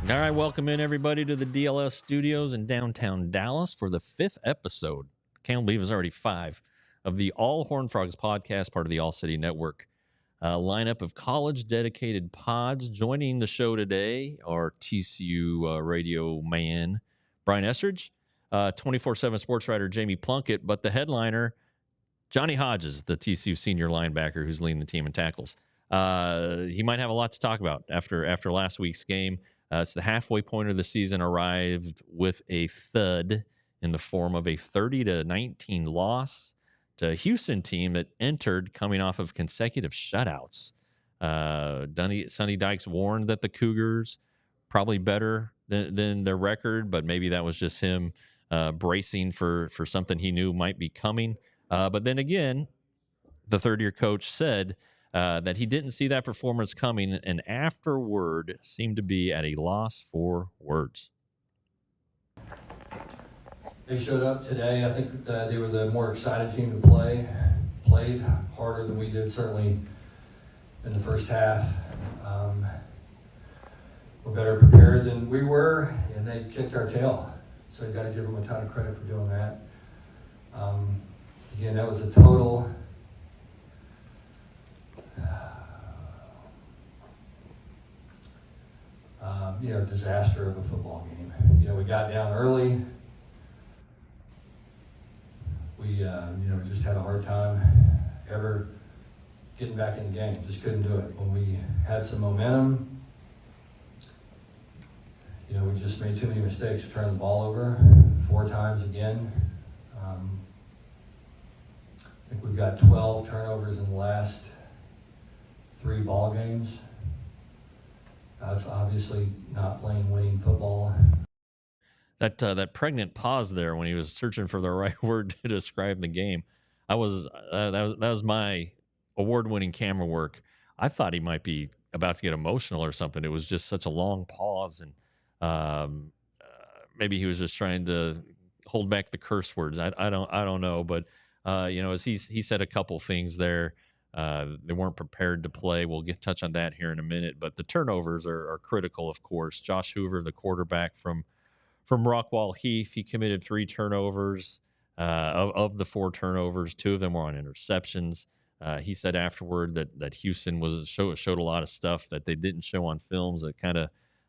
All right, welcome in everybody to the DLLS studios in downtown Dallas for the 5th episode. Can't believe it's already 5 of the All Horned Frogs podcast, part of the ALLCITY network. Lineup of college-dedicated pods joining the show today are TCU radio man Brian Estridge, 24/7 sports writer Jamie Plunkett, but the headliner, Johnny Hodges, the TCU senior linebacker who's leading the team in tackles. He might have a lot to talk about after last week's game. It's the halfway point of the season, arrived with a thud in the form of a 30-19 loss to a Houston team that entered coming off of consecutive shutouts. Sonny Dykes warned that the Cougars probably better than their record, but maybe that was just him bracing for something he knew might be coming. But then again, the third-year coach said that he didn't see that performance coming, and afterward seemed to be at a loss for words. They showed up today. I think they were the more excited team to play. Played harder than we did, certainly in the first half. We're better prepared than we were, and they kicked our tail. So you got to give them a ton of credit for doing that. Again, that was a total disaster of a football game. We got down early. We, just had a hard time ever getting back in the game. Just couldn't do it. When we had some momentum, we just made too many mistakes. We turned the ball over 4 times again. I think we've got 12 turnovers in the last 3 ball games. That's obviously not playing winning football. That pregnant pause there when he was searching for the right word to describe the game, that was my award-winning camera work. I thought he might be about to get emotional or something. It was just such a long pause, and maybe he was just trying to hold back the curse words. I don't know, but as he said a couple things there. They weren't prepared to play. We'll touch on that here in a minute. But the turnovers are critical, of course. Josh Hoover, the quarterback from Rockwall Heath, he committed 3 turnovers. Of the 4 turnovers, 2 of them were on interceptions. He said afterward that Houston showed a lot of stuff that they didn't show on films that kind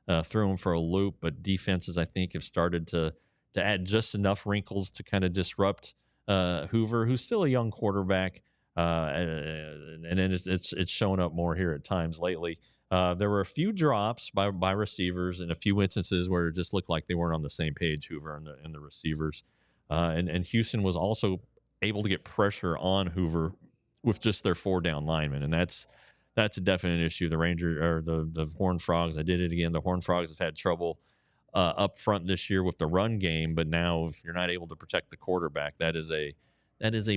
of threw him for a loop. But defenses, I think, have started to add just enough wrinkles to kind of disrupt Hoover, who's still a young quarterback. And then it's shown up more here at times lately. There were a few drops by receivers and a few instances where it just looked like they weren't on the same page, Hoover and the receivers. And Houston was also able to get pressure on Hoover with just their 4 down linemen, and that's a definite issue. The the Horned Frogs, I did it again. The Horned Frogs have had trouble up front this year with the run game, but now if you're not able to protect the quarterback, that is a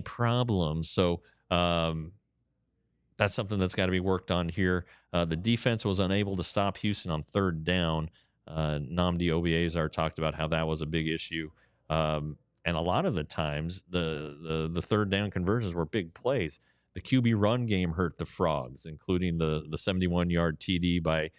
problem. So that's something that's got to be worked on here. The defense was unable to stop Houston on 3rd down. Nnamdi Obiezar talked about how that was a big issue. And a lot of the times, the 3rd down conversions were big plays. The QB run game hurt the Frogs, including the 71-yard TD by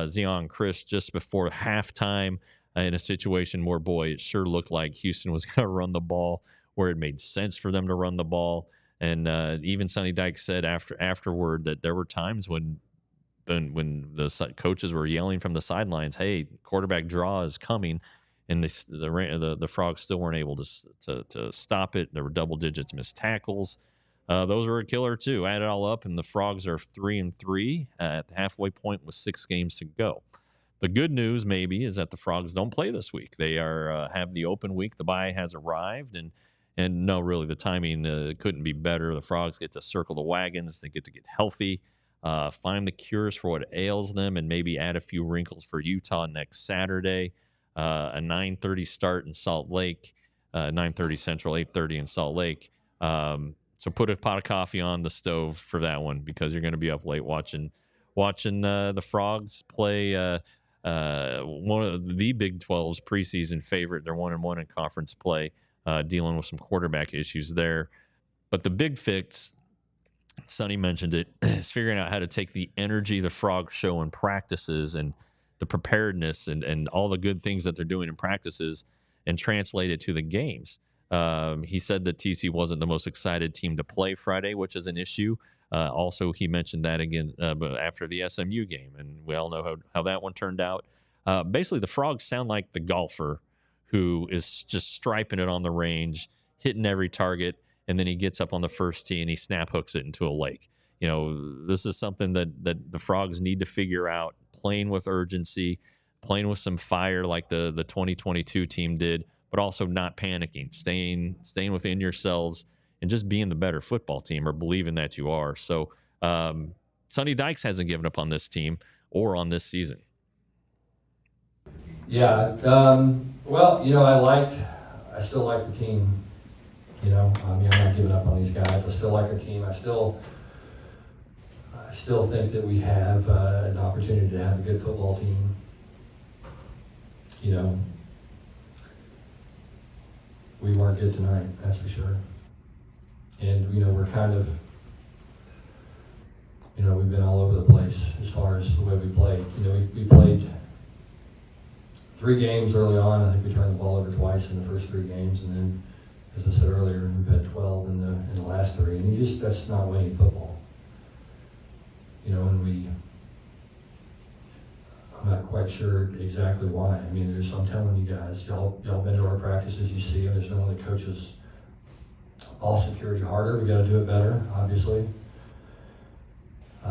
Zion Chris just before halftime in a situation where, boy, it sure looked like Houston was going to run the ball where it made sense for them to run the ball. And even Sonny Dykes said afterward that there were times when the coaches were yelling from the sidelines, "Hey, quarterback draw is coming," and the Frogs still weren't able to stop it. There were double digits missed tackles. Those were a killer too. Add it all up, and the Frogs are 3-3 at the halfway point with 6 games to go. The good news maybe is that the Frogs don't play this week. They have the open week. The bye has arrived, and And no, really, the timing couldn't be better. The Frogs get to circle the wagons. They get to get healthy, find the cures for what ails them, and maybe add a few wrinkles for Utah next Saturday. A 9:30 start in Salt Lake, 9:30 Central, 8:30 in Salt Lake. So put a pot of coffee on the stove for that one, because you're going to be up late watching the Frogs play one of the Big 12's preseason favorite. They're 1-1 in conference play, dealing with some quarterback issues there. But the big fix, Sonny mentioned it, is figuring out how to take the energy the Frogs show in practices and the preparedness and all the good things that they're doing in practices and translate it to the games. He said that TC wasn't the most excited team to play Friday, which is an issue. Also, he mentioned that again after the SMU game, and we all know how that one turned out. Basically, the Frogs sound like the golfer who is just striping it on the range, hitting every target, and then he gets up on the first tee and he snap hooks it into a lake. This is something that the Frogs need to figure out, playing with urgency, playing with some fire like the 2022 team did, but also not panicking, staying within yourselves and just being the better football team, or believing that you are. So Sonny Dykes hasn't given up on this team or on this season. Yeah. Well, I still like the team. I'm not giving up on these guys. I still like our team. I still think that we have an opportunity to have a good football team. We weren't good tonight, that's for sure. And, we're kind of, we've been all over the place as far as the way we played. We played 3 games early on. I think we turned the ball over twice in the first 3 games. And then, as I said earlier, we've had 12 in the last 3. And that's not winning football. I'm not quite sure exactly why. I'm telling you guys, y'all been to our practices, you see them. There's no one that coaches ball security harder. We got to do it better, obviously. I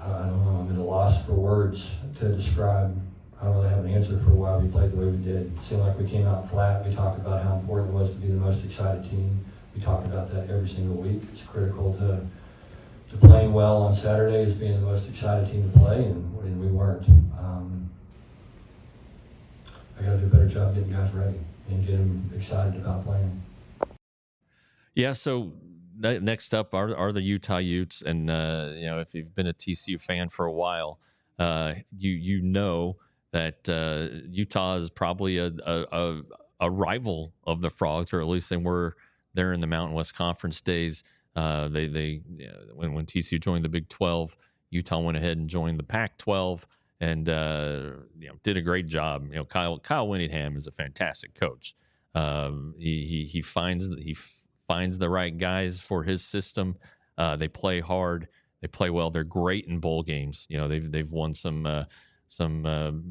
don't know. I'm at a loss for words to describe. I don't really have an answer for why we played the way we did. It seemed like we came out flat. We talked about how important it was to be the most excited team. We talk about that every single week. It's critical to playing well on Saturday as being the most excited team to play, and we weren't. I got to do a better job getting guys ready and get them excited about playing. Yeah, so next up are the Utah Utes, and if you've been a TCU fan for a while, you know that Utah is probably a rival of the Frogs, or at least they were there in the Mountain West Conference days. When TCU joined the Big 12, Utah went ahead and joined the Pac-12, and did a great job. Kyle Winningham is a fantastic coach. He finds the right guys for his system. They play hard. They play well. They're great in bowl games. They've won some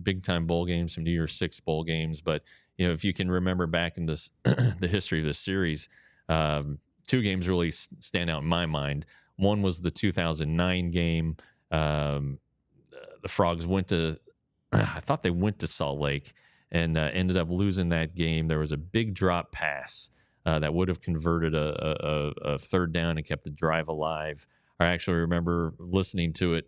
big time bowl games, some New Year's Six bowl games. But if you can remember back in this the history of this series, 2 games really stand out in my mind. One was the 2009 game. The Frogs went to, I thought they went to Salt Lake and ended up losing that game. There was a big drop pass that would have converted a 3rd down and kept the drive alive. I actually remember listening to it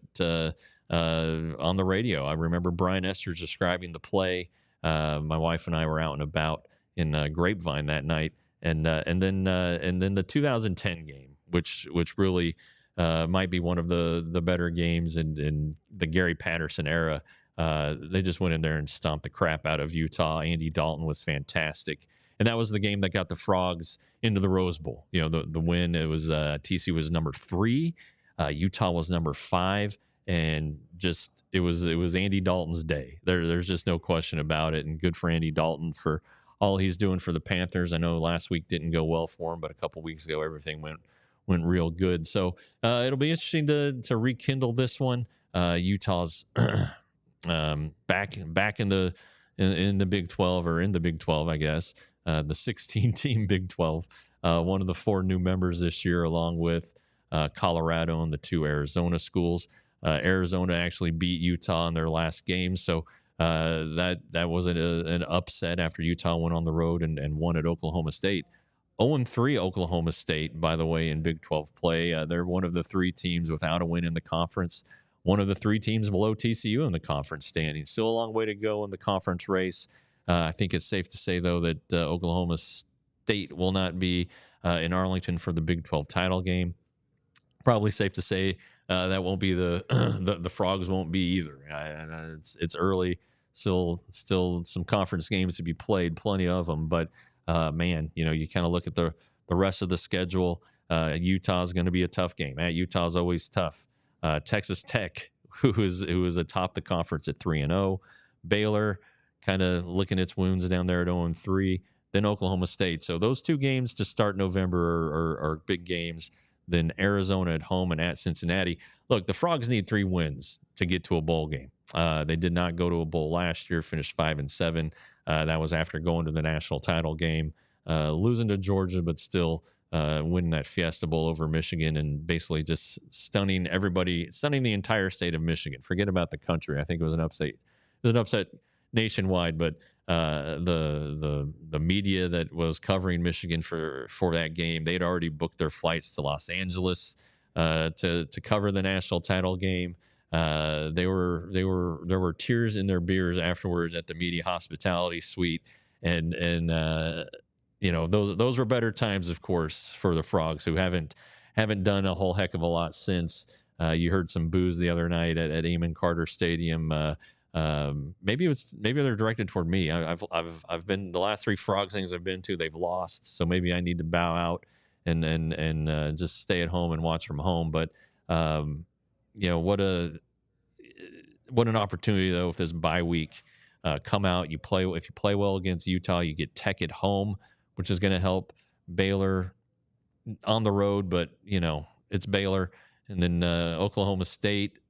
on the radio. I remember Brian Estridge describing the play. My wife and I were out and about in Grapevine that night, and then the 2010 game, which really might be one of the better games in the Gary Patterson era. They just went in there and stomped the crap out of Utah. Andy Dalton was fantastic. And that was the game that got the Frogs into the Rose Bowl. The win, it was TC was number 3, Utah was number 5, and just it was Andy Dalton's day. There's just no question about it. And good for Andy Dalton for all he's doing for the Panthers. I know last week didn't go well for him, but a couple weeks ago everything went real good. So it'll be interesting to rekindle this one. Utah's back in the Big 12, or in the Big 12, I guess. The 16-team Big 12, one of the 4 new members this year, along with Colorado and the 2 Arizona schools. Arizona actually beat Utah in their last game, so that wasn't an upset after Utah went on the road and won at Oklahoma State. 0-3 Oklahoma State, by the way, in Big 12 play. They're one of the 3 teams without a win in the conference, one of the 3 teams below TCU in the conference standing. Still a long way to go in the conference race. I think it's safe to say, though, that Oklahoma State will not be in Arlington for the Big 12 title game. Probably safe to say that won't be the Frogs won't be either. It's early, still some conference games to be played, plenty of them. But man, you kind of look at the rest of the schedule. Utah's going to be a tough game. Utah's always tough. Texas Tech, who is atop the conference at 3-0. Baylor, kind of licking its wounds down there at 0-3. Then Oklahoma State. So those 2 games to start November are big games. Then Arizona at home and at Cincinnati. Look, the Frogs need 3 wins to get to a bowl game. They did not go to a bowl last year, finished 5-7. That was after going to the national title game, losing to Georgia, but still winning that Fiesta Bowl over Michigan and basically just stunning everybody, stunning the entire state of Michigan. Forget about the country. I think it was an upset. It was an upset nationwide, but the media that was covering Michigan for that game, they'd already booked their flights to Los Angeles to cover the national title game. There were tears in their beers afterwards at the media hospitality suite, and those were better times, of course, for the Frogs, who haven't done a whole heck of a lot since. You heard some boos the other night at Amon Carter Stadium. Maybe they're directed toward me. I've been, the last 3 Frogs things I've been to, they've lost, so maybe I need to bow out and just stay at home and watch from home. But what an opportunity, though, with this bye week. Come out, if you play well against Utah, you get Tech at home, which is going to help. Baylor on the road, but it's Baylor. And then Oklahoma State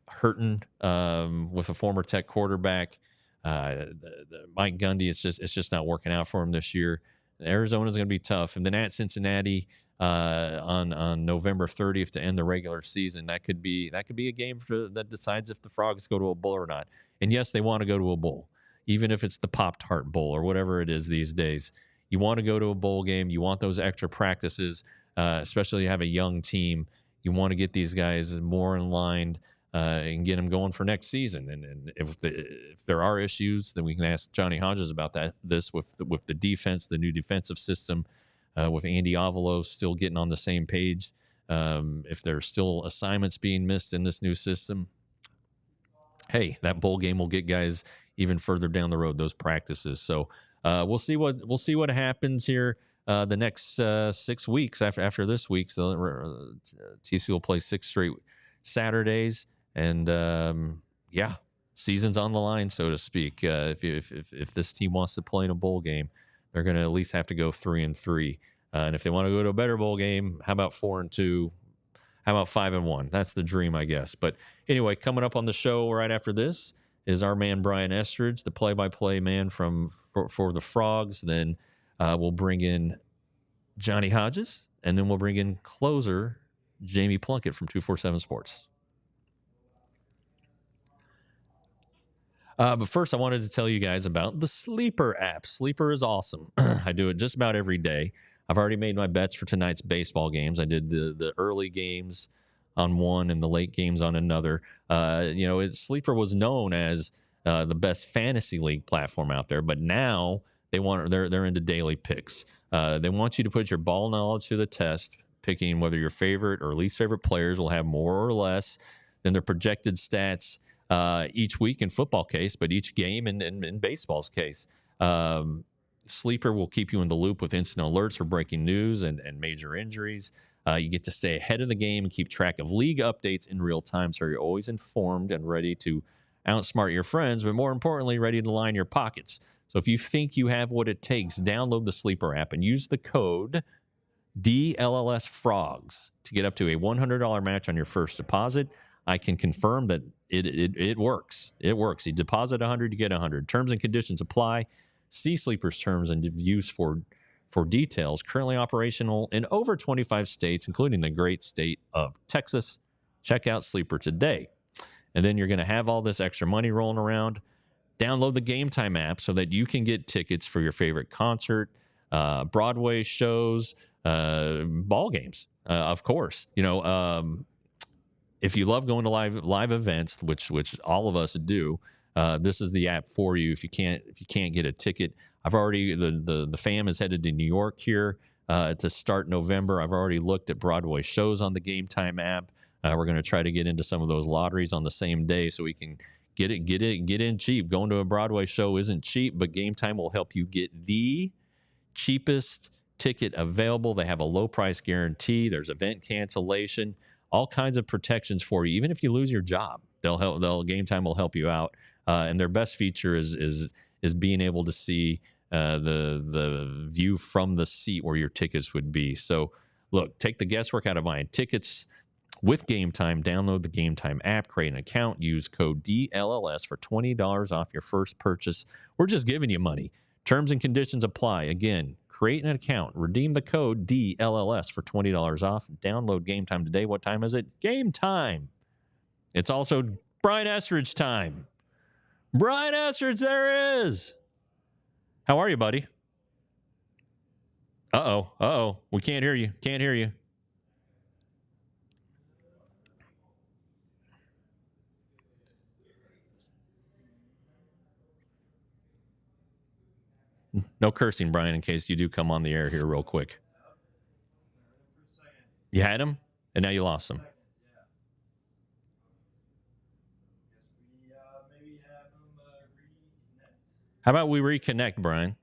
hurting with a former Tech quarterback. Mike Gundy, it's just not working out for him this year. Arizona's going to be tough. And then at Cincinnati on November 30th to end the regular season, that could be a game that decides if the Frogs go to a bowl or not. And yes, they want to go to a bowl, even if it's the Pop-Tart Bowl or whatever it is these days. You want to go to a bowl game. You want those extra practices, especially if you have a young team. You want to get these guys more in line and get them going for next season. And if there are issues, then we can ask Johnny Hodges about this with the defense, the new defensive system, with Andy Avalos still getting on the same page. If there's still assignments being missed in this new system, hey, that bowl game will get guys even further down the road, those practices. So we'll see what happens here the next 6 weeks after this week. So TCU will play 6 straight Saturdays, and season's on the line, so to speak. If this team wants to play in a bowl game, they're going to at least have to go 3-3. And if they want to go to a better bowl game, how about 4-2? How about 5-1? That's the dream, I guess. But anyway, coming up on the show right after this is our man Brian Estridge, the play-by-play man for the Frogs. Then we'll bring in Johnny Hodges, and then we'll bring in closer Jamie Plunkett from 247 Sports. But first, I wanted to tell you guys about the Sleeper app. Sleeper is awesome. I do it just about every day. I've already made my bets for tonight's baseball games. I did the early games on one and the late games on another. Sleeper was known as the best fantasy league platform out there, but now they're into daily picks. They want you to put your ball knowledge to the test, picking whether your favorite or least favorite players will have more or less than their projected stats each week in football case, but each game in baseball's case. Sleeper will keep you in the loop with instant alerts for breaking news and major injuries. You get to stay ahead of the game and keep track of league updates in real time, so you're always informed and ready to outsmart your friends, but more importantly, ready to line your pockets. So if you think you have what it takes, download the Sleeper app and use the code DLLS Frogs to get up to a $100 match on your first deposit. I can confirm that it works. It works. You deposit 100, you get 100. Terms and conditions apply. See Sleeper's terms and use for details. Currently operational in over 25 states, including the great state of Texas. Check out Sleeper today. And then you're going to have all this extra money rolling around. Download the Game Time app so that you can get tickets for your favorite concert, Broadway shows, ball games, of course. If you love going to live events, which all of us do, this is the app for you. If you can't get a ticket, I've already the fam is headed to New York here to start November. I've already looked at Broadway shows on the Game Time app. We're going to try to get into some of those lotteries on the same day so we can get in cheap. Going to a Broadway show isn't cheap, but Game Time will help you get the cheapest ticket available. They have a low price guarantee. There's event cancellation, all kinds of protections for you. Even if you lose your job, Game Time will help you out. And their best feature is being able to see the view from the seat where your tickets would be. So look, take the guesswork out of buying tickets with Game Time. Download the Game Time app, create an account, use code DLLS for $20 off your first purchase. We're just giving you money. Terms and conditions apply. Again, create an account, redeem the code DLLS for $20 off. Download Game Time today. What time is it? Game time. It's also Brian Estridge time. Brian Estridge, there is. How are you, buddy? Uh-oh. We can't hear you. Can't hear you. No cursing, Brian, in case you do come on the air here real quick. You had him, and now you lost him. How about we reconnect, Brian?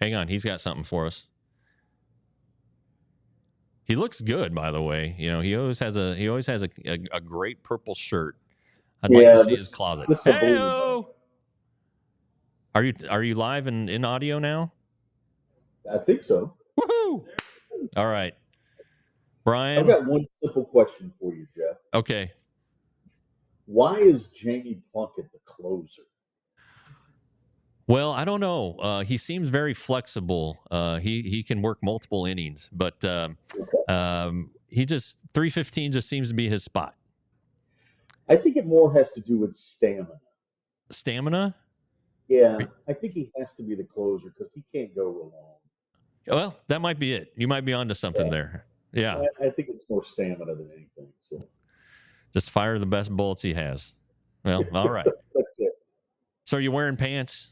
Hang on, he's got something for us. He looks good, by the way. He always has a great purple shirt. I'd like to see his closet. Hey-o! Are you live in audio now? I think so. Woohoo! All right, Brian. I've got one simple question for you, Jeff. Okay. Why is Jamie Plunkett the closer? Well, I don't know. He seems very flexible. He can work multiple innings, but he just 315 just seems to be his spot. I think it more has to do with stamina. Stamina? Yeah, I think he has to be the closer because he can't go real long. Well, that might be it. You might be onto something there. Yeah. I think it's more stamina than anything. So just fire the best bullets he has. Well, all right. That's it. So are you wearing pants?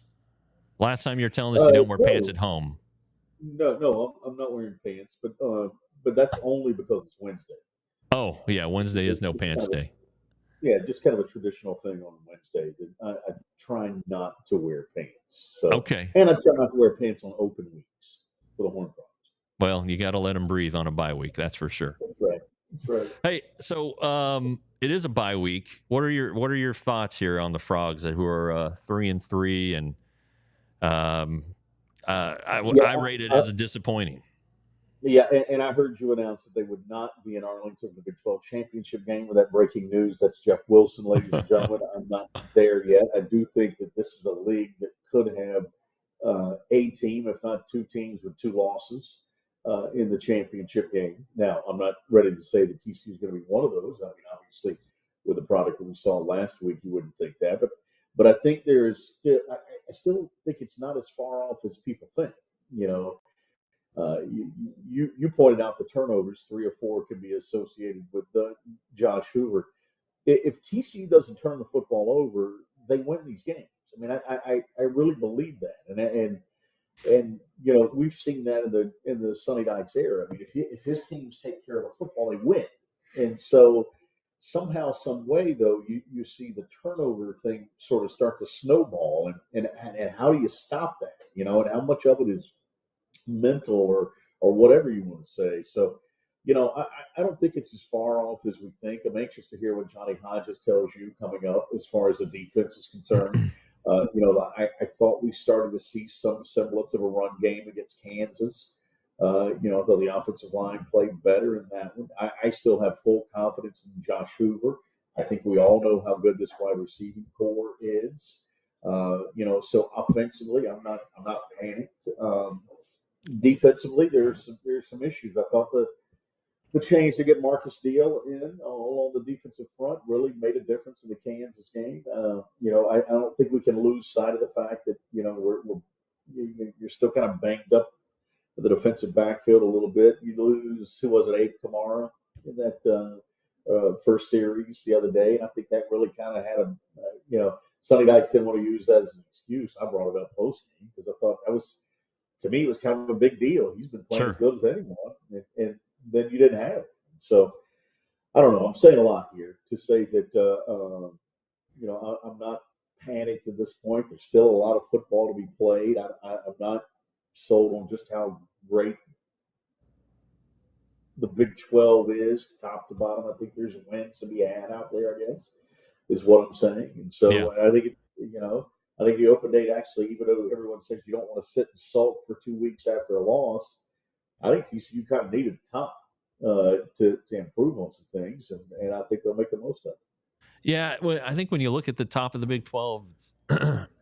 Last time you were telling us you don't wear pants at home. No, I'm not wearing pants, but that's only because it's Wednesday. Oh, yeah, Wednesday is no pants day. Yeah, just kind of a traditional thing on Wednesday. I try not to wear pants. So okay. And I try not to wear pants on open weeks for the Horned Frogs. Well, you got to let them breathe on a bye week. That's for sure. That's right. Hey, so it is a bye week. What are your thoughts here on the Frogs who are 3-3 and I rate it as a disappointing. Yeah, and I heard you announce that they would not be in Arlington for the Big 12 championship game with that breaking news. That's Jeff Wilson, ladies and gentlemen. I'm not there yet. I do think that this is a league that could have a team, if not two teams, with two losses in the championship game. Now, I'm not ready to say that TCU is going to be one of those. I mean, obviously, with the product that we saw last week, you wouldn't think that. But I think I still think it's not as far off as people think. You pointed out the turnovers, 3 or 4 could be associated with Josh Hoover. If TCU doesn't turn the football over, they win these games. I mean, I really believe that, and we've seen that in the Sonny Dykes era. I mean, if his teams take care of the football, they win. And so somehow, some way, though, you see the turnover thing sort of start to snowball, and how do you stop that? And how much of it is mental or whatever you want to say. So, I don't think it's as far off as we think. I'm anxious to hear what Johnny Hodges tells you coming up as far as the defense is concerned. I thought we started to see some semblance of a run game against Kansas. Though the offensive line played better in that one. I still have full confidence in Josh Hoover. I think we all know how good this wide receiving core is. So offensively, I'm not panicked. Defensively, there's some issues. I thought the change to get Marcus Deal in along the defensive front really made a difference in the Kansas game. I don't think we can lose sight of the fact that you're You're still kind of banged up in the defensive backfield a little bit. You lose, who was it, Abe Kamara in that first series the other day, and I think that really kind of had a, Sonny Dykes didn't want to use that as an excuse. I brought it up post game because I thought that was, to me, it was kind of a big deal. He's been playing as good as anyone, and then you didn't have it. So I don't know. I'm saying a lot here to say that I'm not panicked at this point. There's still a lot of football to be played. I'm not sold on just how great the Big 12 is, top to bottom. I think there's wins to be had out there, I guess, is what I'm saying. And so I think I think the open date actually, even though everyone says you don't want to sit and sulk for 2 weeks after a loss, I think TCU kind of needed time to improve on some things, and I think they'll make the most of it. Yeah, well, I think when you look at the top of the Big 12,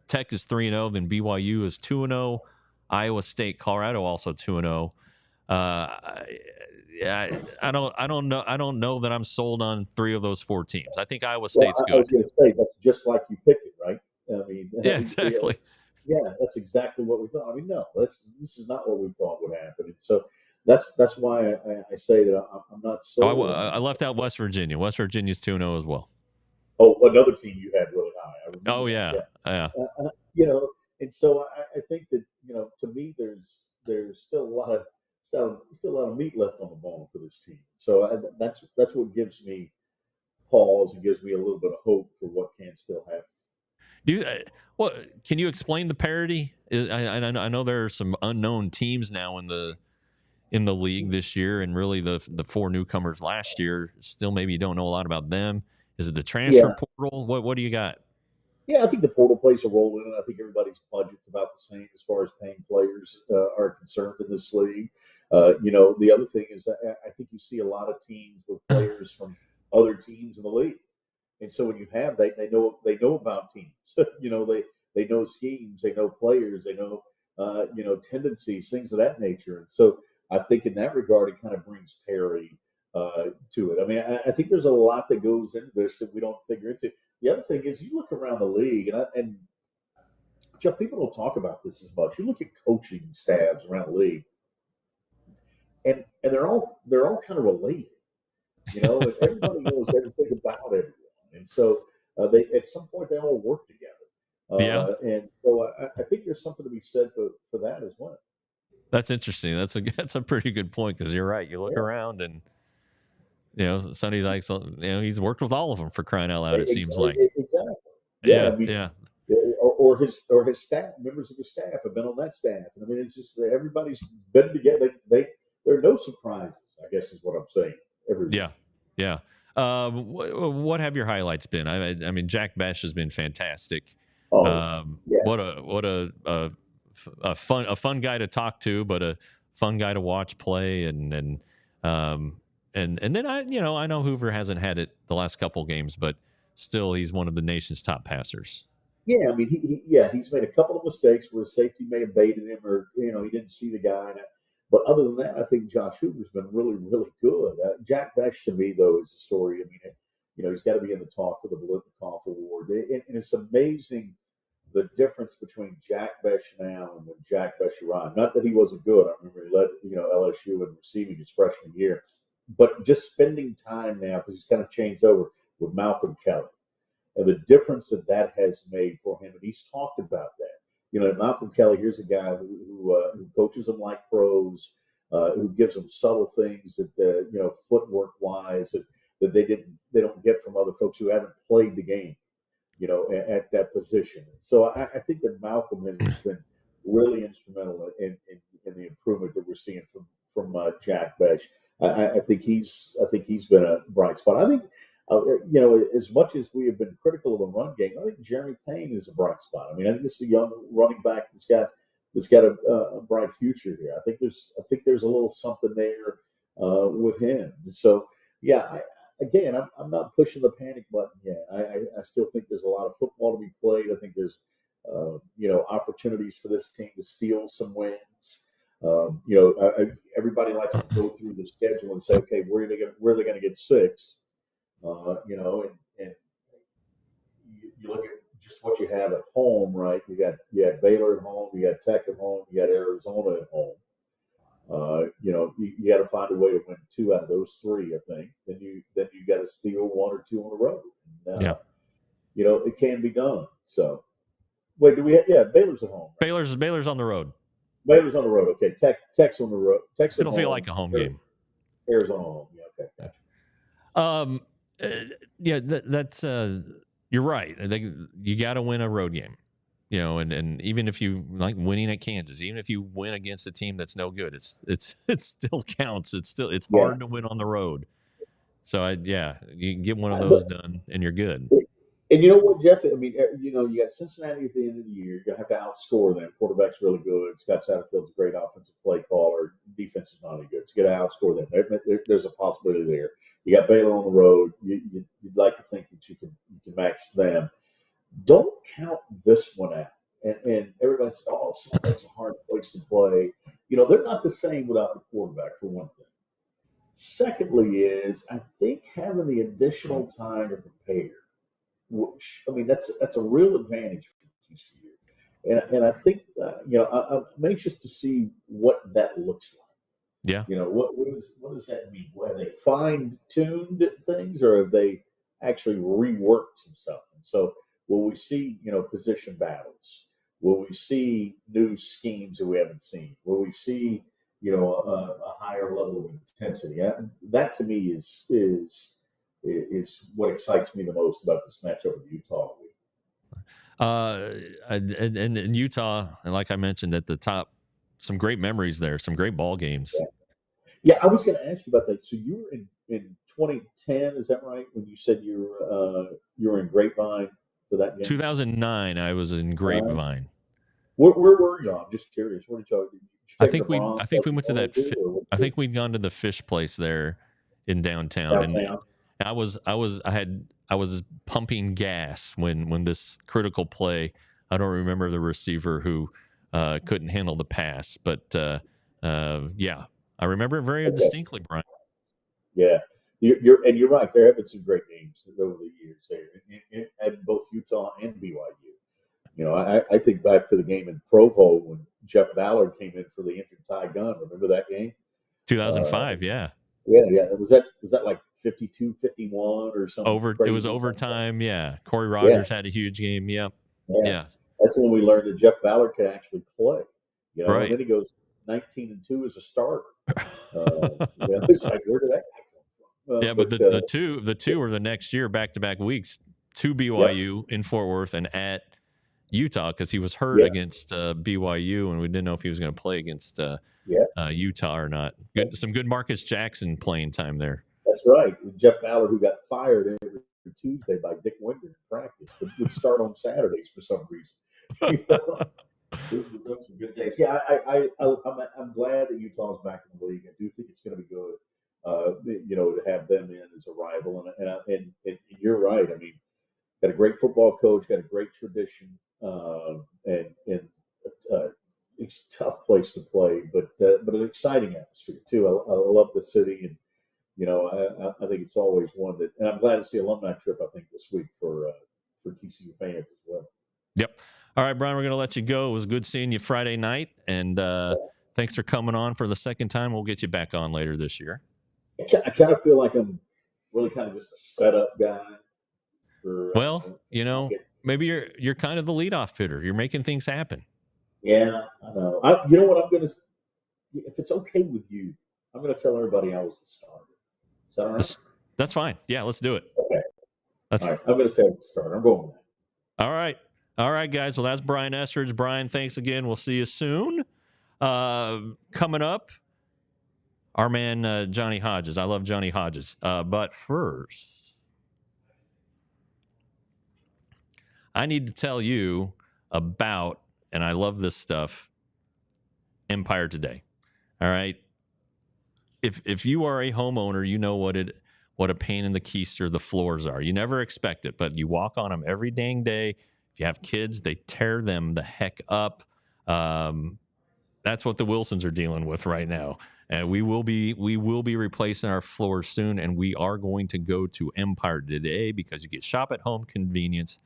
Tech is 3-0, then BYU is 2-0, Iowa State, Colorado also 2-0. Yeah, I don't know that I'm sold on 3 of those 4 teams. I think Iowa State's good. I was going to say that's just like you picked it, right? I mean, yeah, exactly. Yeah, that's exactly what we thought. I mean, no, this is not what we thought would happen. And so that's why I say that I'm not sold. I left out West Virginia. West Virginia's 2-0 as well. Oh, another team you had really high. Oh yeah. And so I think that to me there's still a lot of meat left on the bone for this team. So that's what gives me pause and gives me a little bit of hope for what can still happen. Can you explain the parity? I know there are some unknown teams now in the league this year, and really the 4 newcomers last year. Still, maybe you don't know a lot about them. Is it the transfer portal? What do you got? Yeah, I think the portal plays a role in it. I think everybody's budget's about the same as far as paying players are concerned in this league. The other thing is I think you see a lot of teams with players from other teams in the league. And so when you have that, they know about teams. they know schemes, they know players, they know tendencies, things of that nature. And so I think in that regard, it kind of brings parity to it. I mean, I think there's a lot that goes into this that we don't figure into. The other thing is you look around the league, and Jeff, people don't talk about this as much. You look at coaching staffs around the league, and they're all kind of related. And everybody knows everything about everyone. And so they at some point they all work together. And so I think there's something to be said for that as well. That's interesting. That's a pretty good point, because you're right. You look around and Sonny likes he's worked with all of them, for crying out loud. It seems like exactly. Yeah. Or his staff, members of his staff have been on that staff. And I mean, it's just everybody's been together. There are no surprises, I guess is what I'm saying. Yeah. What have your highlights been? I mean, Jack Besh has been fantastic. What a fun guy to talk to, but a fun guy to watch play, and then I know Hoover hasn't had it the last couple games, but still he's one of the nation's top passers. Yeah, I mean, he's made a couple of mistakes where safety may have baited him, or he didn't see the guy. But other than that, I think Josh Hoover's been really, really good. Jack Besh, to me, though, is a story. I mean, he's got to be in the talk for the Blitnikoff Award, and it's amazing the difference between Jack Besh now and when Jack Besh arrived. Not that he wasn't good. I remember he led LSU in receiving his freshman year, but just spending time now, because he's kind of changed over with Malcolm Kelly, and the difference that has made for him. And he's talked about that. Malcolm Kelly, here's a guy who coaches them like pros, who gives them subtle things that footwork wise that they don't get from other folks who haven't played the game, at that position. So I think that Malcolm has been really instrumental in the improvement that we're seeing from Jack Besh. I think he's been a bright spot. I think as much as we have been critical of the run game, I think Jeremy Payne is a bright spot. I mean, I think this is a young running back that's got a bright future here. I think there's a little something there with him. So yeah, I'm not pushing the panic button yet. I still think there's a lot of football to be played. I think there's opportunities for this team to steal some wins. Everybody likes to go through the schedule and say, okay, where are they going to get 6? And you look at just what you have at home, right? You had Baylor at home, you got Tech at home, you got Arizona at home. You got to find a way to win 2 out of those 3. I think. Then you got to steal 1 or 2 on the road. And, it can be done. So, wait, do we? Baylor's at home. Right? Baylor's on the road. Baylor's on the road. Okay, Tech's on the road. Tech's It'll feel like a home game. Arizona home. Yeah. Okay. Gotcha. That's you're right. I think you got to win a road game. And even if you like winning at Kansas, even if you win against a team that's no good, it still counts. It's hard to win on the road. So you can get one of those done and you're good. And you know what, Jeff? I mean, you got Cincinnati at the end of the year. You're gonna have to outscore them. Quarterback's really good. Scott Satterfield's a great offensive play caller. Defense is not any good. So you got to outscore them. There's a possibility there. You got Baylor on the road. You'd like to think that you can match them. Don't count this one out. And everybody says, that's a hard place to play. They're not the same without the quarterback, for one thing. Secondly is, I think having the additional time to prepare, that's a real advantage for TCU. And I think, I'm anxious to see what that looks like. Yeah. What does that mean? Have they fine-tuned things, or have they actually reworked some stuff? And so, will we see, position battles? Will we see new schemes that we haven't seen? Will we see, a higher level of intensity? That to me is what excites me the most about this matchup with Utah. And Utah, and like I mentioned at the top, some great memories there, some great ball games. Yeah, I was going to ask you about that. So you were in 2010, is that right? When you said you were in Grapevine for that game? 2009, I was in Grapevine. Where were you? I'm just curious. Where did y'all? I think we went to that. I think we'd gone to the fish place there in downtown. And I was pumping gas when this critical play. I don't remember the receiver who couldn't handle the pass, but I remember it very distinctly, Brian. Yeah, you're right. There have been some great games over the years there, at both Utah and BYU. I think back to the game in Provo when Jeff Ballard came in for the injured Ty Gunn. Remember that game? 2005, yeah. Yeah. Was that like 52-51 or something? It was overtime, yeah. Corey Rogers had a huge game, yeah. That's when we learned that Jeff Ballard could actually play. Right. And then he goes 19-2 as a starter. It's like, where did that come from? But the two were the next year, back-to-back weeks, to BYU in Fort Worth and at Utah, because he was hurt against BYU, and we didn't know if he was going to play against Utah or not. Some good Marcus Jackson playing time there. That's right. Jeff Ballard, who got fired every Tuesday by Dick Winder in practice, would start on Saturdays for some reason. Those were some good days. Yeah, I'm glad that Utah's back in the league. I do think it's going to be good, to have them in as a rival. And you're right. I mean, got a great football coach, got a great tradition, and it's a tough place to play, but an exciting atmosphere too. I love the city, and I think it's always one that, and I'm glad to see alumni trip. I think this week for TCU fans as well. Yep. All right, Brian, we're going to let you go. It was good seeing you Friday night, and thanks for coming on for the second time. We'll get you back on later this year. I kind of feel like I'm really kind of just a setup guy. Maybe you're kind of the leadoff hitter. You're making things happen. Yeah, I know. You know what I'm going to? If it's okay with you, I'm going to tell everybody I was the starter. Is that all right? That's fine. Yeah, let's do it. Okay. All right. I'm going to say I was the starter. I'm going with that. All right, guys. Well, that's Brian Estridge. Brian, thanks again. We'll see you soon. Coming up, our man Johnny Hodges. I love Johnny Hodges. But first, I need to tell you about, and I love this stuff, Empire Today. All right. If you are a homeowner, you know what a pain in the keister the floors are. You never expect it, but you walk on them every dang day. If you have kids, they tear them the heck up. That's what the Wilsons are dealing with right now. And we will be replacing our floors soon, and we are going to go to Empire Today because you get shop at home convenience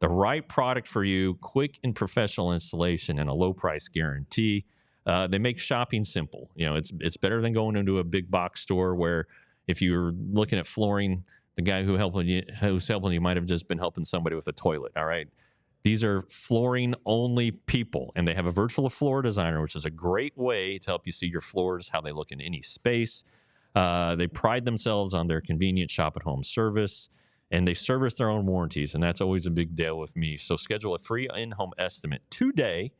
the right product for you, quick and professional installation, and a low price guarantee. They make shopping simple. It's better than going into a big box store where if you're looking at flooring, the guy who's helping you might have just been helping somebody with a toilet. All right. These are flooring only people, and they have a virtual floor designer, which is a great way to help you see your floors, how they look in any space. They pride themselves on their convenient shop at home service, and they service their own warranties, and that's always a big deal with me. So schedule a free in-home estimate today.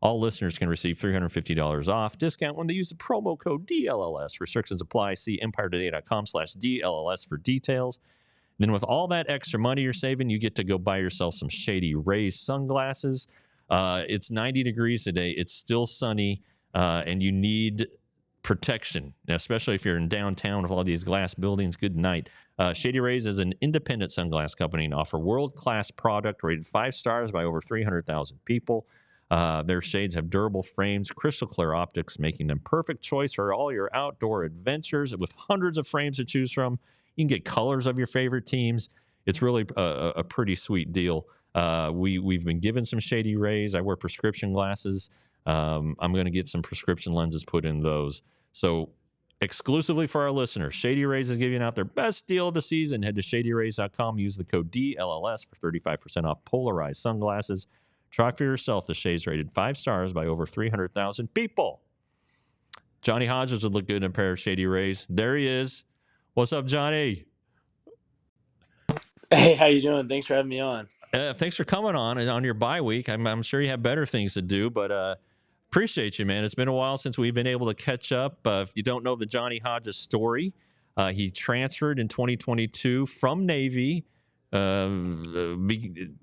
All listeners can receive $350 off discount when they use the promo code DLLS. Restrictions apply. See EmpireToday.com/DLLS for details. Then with all that extra money you're saving, you get to go buy yourself some Shady Rays sunglasses. It's 90 degrees today. It's still sunny, and you need protection, especially if you're in downtown with all these glass buildings. Good night. Shady Rays is an independent sunglass company and offer world-class product rated 5 stars by over 300,000 people. Their shades have durable frames, crystal clear optics, making them perfect choice for all your outdoor adventures. With hundreds of frames to choose from, you can get colors of your favorite teams. It's really a pretty sweet deal. We've been given some Shady Rays. I wear prescription glasses. I'm going to get some prescription lenses put in those. So exclusively for our listeners, Shady Rays is giving out their best deal of the season. Head to shadyrays.com. Use the code DLLS for 35% off polarized sunglasses. Try for yourself the shades rated 5 stars by over 300,000 people. Johnny Hodges would look good in a pair of Shady Rays. There he is. What's up, Johnny? Hey, how you doing? Thanks for having me on. Thanks for coming on your bye week. I'm sure you have better things to do, but appreciate you, man. It's been a while since we've been able to catch up. If you don't know the Johnny Hodges story, he transferred in 2022 from Navy,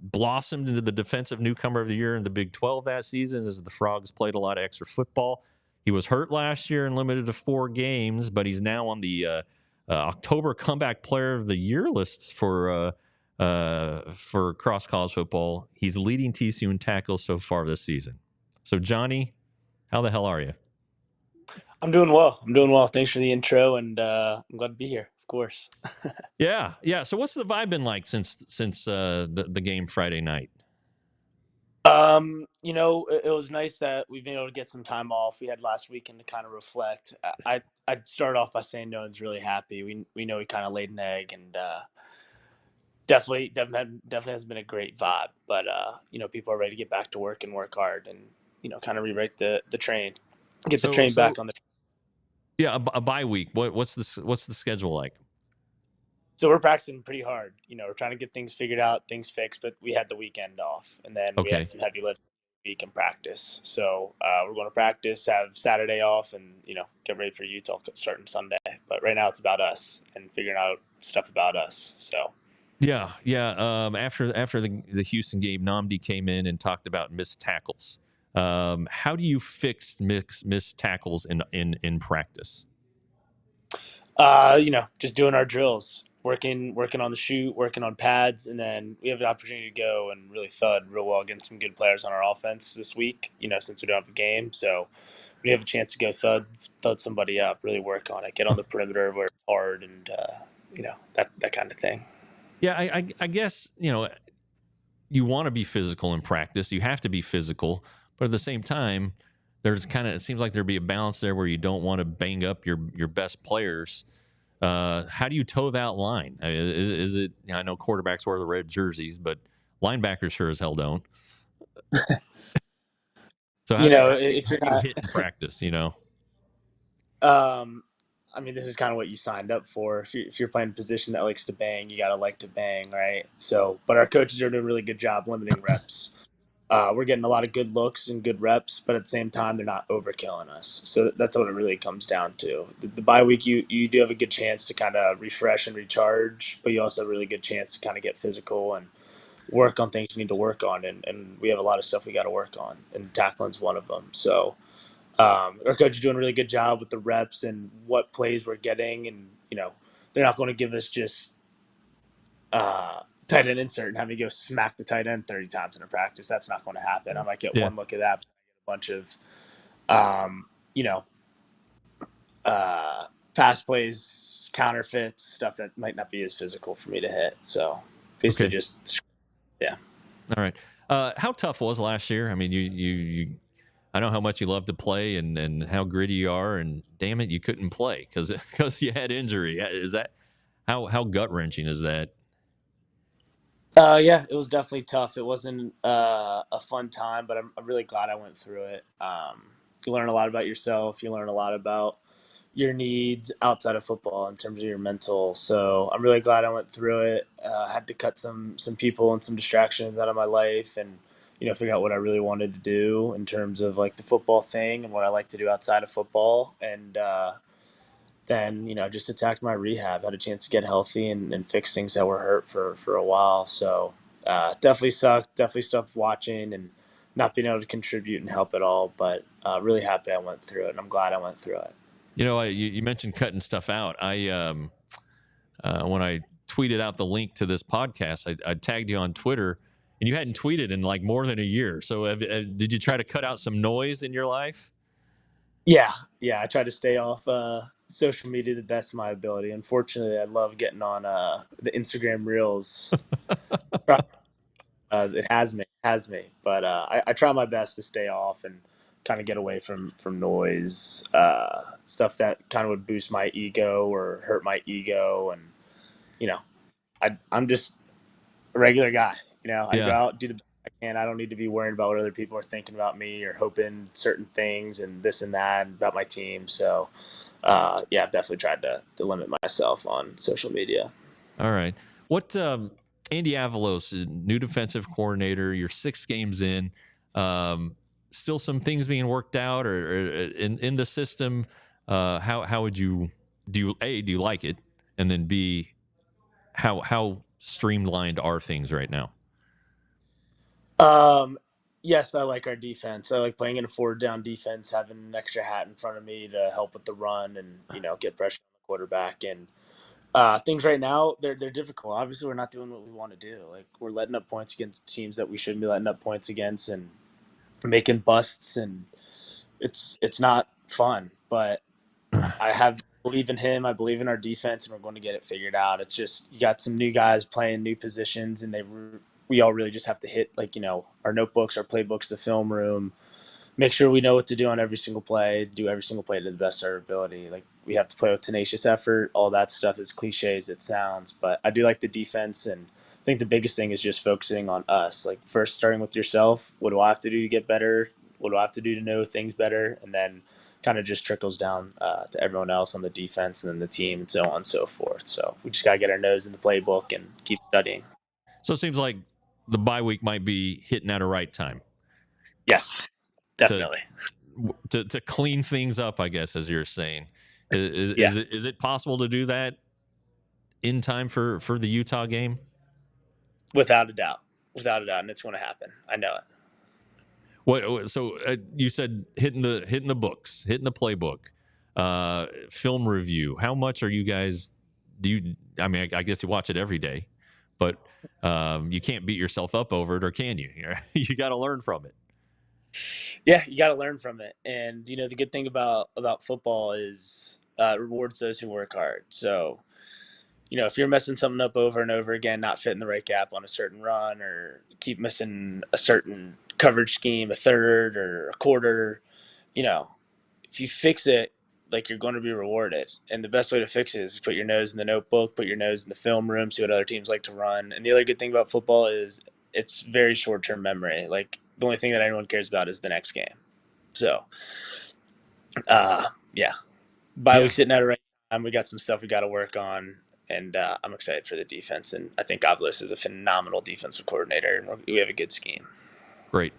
blossomed into the defensive newcomer of the year in the Big 12 that season as the Frogs played a lot of extra football. He was hurt last year and limited to 4 games, but he's now on the October Comeback Player of the Year lists for cross college football. He's leading TCU in tackles so far this season. So, Johnny, how the hell are you? I'm doing well. Thanks for the intro, and I'm glad to be here, of course. Yeah. So, what's the vibe been like since the game Friday night? It was nice that we've been able to get some time off. We had last weekend to kind of reflect. I'd start off by saying no one's really happy. We know we kind of laid an egg, and definitely has been a great vibe. But people are ready to get back to work and work hard, and kind of rewrite the train, get the train back on the. Yeah, a bye week. What's the schedule like? So we're practicing pretty hard. We're trying to get things figured out, things fixed, but we had the weekend off, and then we had some heavy lifting week in practice. So we're going to practice, have Saturday off, and get ready for Utah starting Sunday. But right now it's about us and figuring out stuff about us. So. Yeah. After the Houston game, Nnamdi came in and talked about missed tackles. How do you fix missed tackles in practice? Just doing our drills, working on the shoot, working on pads, and then we have an opportunity to go and really thud real well against some good players on our offense this week. Since we don't have a game, so we have a chance to go thud somebody up, really work on it, get on the perimeter where it's hard, and that kind of thing. Yeah, I guess you want to be physical in practice. You have to be physical, but at the same time, it seems like there'd be a balance there where you don't want to bang up your best players. How do you toe that line? Is it? I know quarterbacks wear the red jerseys, but linebackers sure as hell don't. So how do you hit in practice? This is kind of what you signed up for. If you're playing a position that likes to bang, you gotta like to bang, right? So, but our coaches are doing a really good job limiting reps. We're getting a lot of good looks and good reps, but at the same time, they're not overkilling us. So that's what it really comes down to. The bye week, you do have a good chance to kind of refresh and recharge, but you also have a really good chance to kind of get physical and work on things you need to work on. And we have a lot of stuff we got to work on, and tackling's one of them. So our coach is doing a really good job with the reps and what plays we're getting. And, they're not going to give us just tight end insert and have me go smack the tight end 30 times in a practice. That's not going to happen. I might get one look at that, but I get a bunch of, pass plays, counterfeits, stuff that might not be as physical for me to hit. So basically yeah. All right. How tough was last year? I mean, you I know how much you love to play and how gritty you are, and damn it, you couldn't play because you had injury. Is that how gut wrenching is that? Yeah, it was definitely tough. It wasn't a fun time, but I'm really glad I went through it. You learn a lot about yourself. You learn a lot about your needs outside of football in terms of your mental. So I'm really glad I went through it. Had to cut some people and some distractions out of my life, and figure out what I really wanted to do in terms of like the football thing and what I like to do outside of football. And then just attacked my rehab, had a chance to get healthy and fix things that were hurt for a while. So definitely sucked, definitely stuff watching and not being able to contribute and help at all, but really happy I went through it, and I'm glad I went through it. You mentioned cutting stuff out. When I tweeted out the link to this podcast, I tagged you on Twitter, and you hadn't tweeted in like more than a year. So did you try to cut out some noise in your life? Yeah, I try to stay off social media the best of my ability. Unfortunately, I love getting on the Instagram Reels. It has me, but I try my best to stay off and kind of get away from noise, stuff that kind of would boost my ego or hurt my ego, and you know, I'm just a regular guy. I go Yeah. out, do the best I can. I don't need to be worrying about what other people are thinking about me or hoping certain things and this and that and about my team. So, yeah, I've definitely tried to limit myself on social media. All right. What Andy Avalos, new defensive coordinator, you're 6 games in. Still some things being worked out or in the system. How would you do you like it? And then B, how streamlined are things right now? Um, yes, I like our defense. I like playing in a forward down defense, having an extra hat in front of me to help with the run and get pressure on the quarterback. And things right now they're difficult. Obviously, we're not doing what we want to do. Like we're letting up points against teams that we shouldn't be letting up points against, and making busts, and it's not fun. But believe in him. I believe in our defense, and we're going to get it figured out. It's just you got some new guys playing new positions, and we all really just have to hit our notebooks, our playbooks, the film room, make sure we know what to do on every single play, do every single play to the best of our ability. Like we have to play with tenacious effort. All that stuff, as cliche as it sounds, but I do like the defense, and I think the biggest thing is just focusing on us. Like first starting with yourself. What do I have to do to get better? What do I have to do to know things better? And then kind of just trickles down to everyone else on the defense and then the team and so on and so forth. So we just got to get our nose in the playbook and keep studying. So it seems like the bye week might be hitting at a right time Yes, to definitely. to clean things up, I guess, as you're saying. Yeah, Is it possible to do that in time for the Utah game? without a doubt. Without a doubt. And it's going to happen. I know it. What? So you said hitting the books, hitting the playbook, film review. How much are you guys? Do you? I mean, I guess you watch it every day, but you can't beat yourself up over it, or can you? You got to learn from it. Yeah, you got to learn from it. And the good thing about football is it rewards those who work hard. So if you're messing something up over and over again, not fitting the right gap on a certain run, or keep missing a certain coverage scheme, a third or a quarter, you know, if you fix it, like you're going to be rewarded. And the best way to fix it is put your nose in the notebook, put your nose in the film room, see what other teams like to run. And the other good thing about football is it's very short term memory. Like the only thing that anyone cares about is the next game. So, yeah, bye Yeah, week's sitting at a right time. We got some stuff we got to work on, and I'm excited for the defense. And I think Avalos is a phenomenal defensive coordinator, and we have a good scheme. great.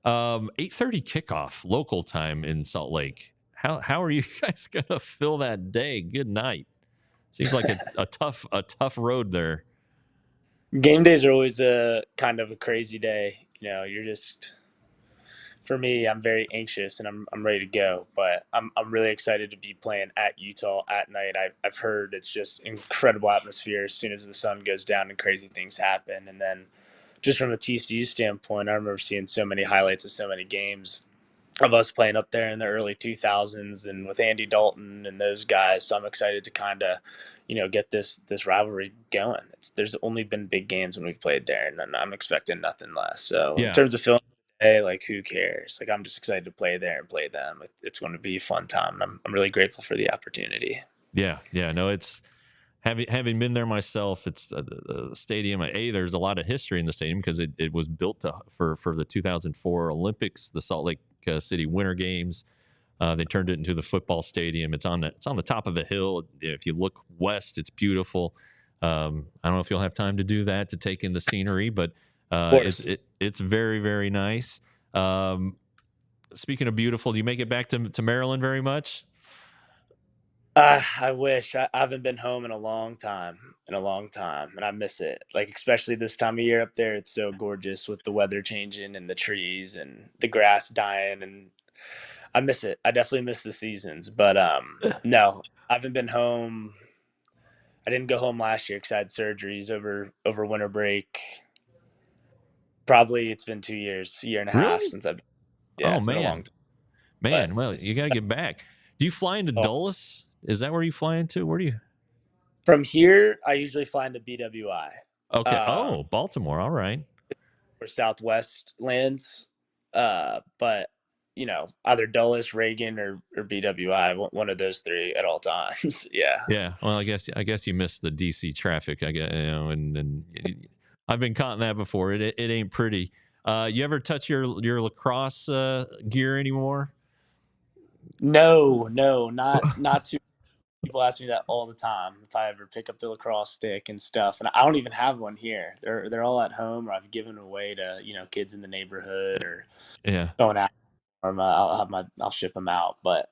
8:30 kickoff local time in Salt Lake. How are you guys gonna fill that day? Good night. Seems like a tough road there. Game days are always a kind of a crazy day. You're just for me, I'm very anxious and I'm ready to go. But I'm really excited to be playing at Utah at night. I've heard it's just incredible atmosphere as soon as the sun goes down and crazy things happen. And then just from a TCU standpoint, I remember seeing so many highlights of so many games of us playing up there in the early 2000s and with Andy Dalton and those guys. So I'm excited to kind of, get this rivalry going. There's only been big games when we've played there, and I'm expecting nothing less. So in Yeah, terms of feeling today, like who cares? Like I'm just excited to play there and play them. It's going to be a fun time. And I'm really grateful for the opportunity. yeah. No, it's having been there myself. It's the stadium. There's a lot of history in the stadium because it was built for the 2004 Olympics, the Salt Lake City Winter Games. They turned it into the football stadium. It's on the top of a hill. If you look west, it's beautiful. I don't know if you'll have time to do that to take in the scenery, but it's very, very nice. Speaking of beautiful, do you make it back to Maryland very much? I wish. I haven't been home in a long time, and I miss it. Like especially this time of year up there, it's so gorgeous with the weather changing and the trees and the grass dying, and I miss it. I definitely miss the seasons, but no, I haven't been home. I didn't go home last year because I had surgeries over winter break. Probably it's been 2 years, a year and a half Really? since I've. Yeah, Oh it's been a long time. But well, you got to get back. Do you fly into Dulles? Is that where you fly into? Where do you? from here, I usually fly into BWI. Okay. Oh, Baltimore. All right. Where Southwest lands. But either Dulles, Reagan, or BWI, one of those three at all times. Yeah. Yeah. Well, I guess you missed the DC traffic. I guess and I've been caught in that before. It ain't pretty. You ever touch your lacrosse gear anymore? No, not too. People ask me that all the time if I ever pick up the lacrosse stick and stuff, and I don't even have one here. They're all at home, or I've given away to kids in the neighborhood or Yeah. going out. Or I'll ship them out, but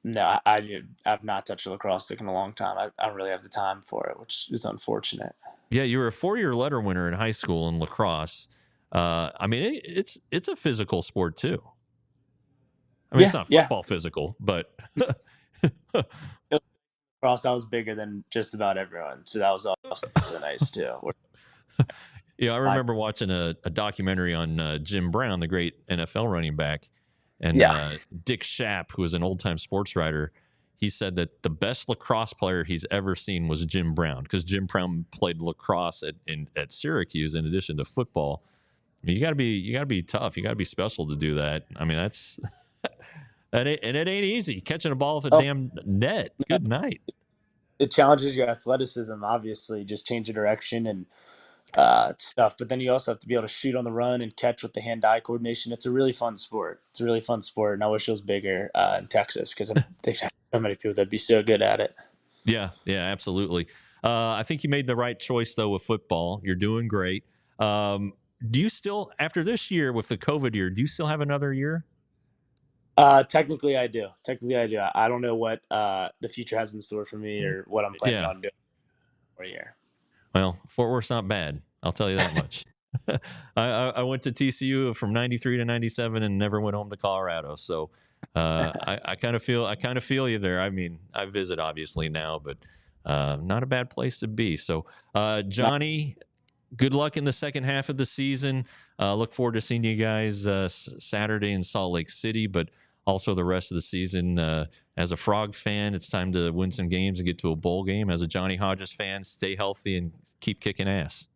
no, I've not touched a lacrosse stick in a long time. I don't really have the time for it, which is unfortunate. Yeah, you were a 4-year letter winner in high school in lacrosse. I mean, it's a physical sport too. I mean, it's not football physical, but lacrosse, I was bigger than just about everyone, so that was also nice too. Yeah, I remember watching a documentary on Jim Brown, the great NFL running back, and Dick Schaap, who was an old-time sports writer. He said that the best lacrosse player he's ever seen was Jim Brown, because Jim Brown played lacrosse at Syracuse in addition to football. I mean, you got to be tough. You got to be special to do that. I mean, that's and it ain't easy catching a ball with a damn net. Good night. It challenges your athleticism, obviously, just change of direction and stuff. But then you also have to be able to shoot on the run and catch with the hand-eye coordination. It's a really fun sport. And I wish it was bigger in Texas because they've had so many people that'd be so good at it. Yeah, absolutely. I think you made the right choice, though, with football. You're doing great. Do you still, after this year with the COVID year, do you still have another year? Technically, I do. I don't know what the future has in store for me or what I'm planning on doing for a year. Well, Fort Worth's not bad. I'll tell you that much. I went to TCU from '93 to '97 and never went home to Colorado. So I kind of feel you there. I mean, I visit obviously now, but not a bad place to be. So Johnny, good luck in the second half of the season. Look forward to seeing you guys Saturday in Salt Lake City, but also the rest of the season. As a Frog fan, it's time to win some games and get to a bowl game. As a Johnny Hodges fan, stay healthy and keep kicking ass.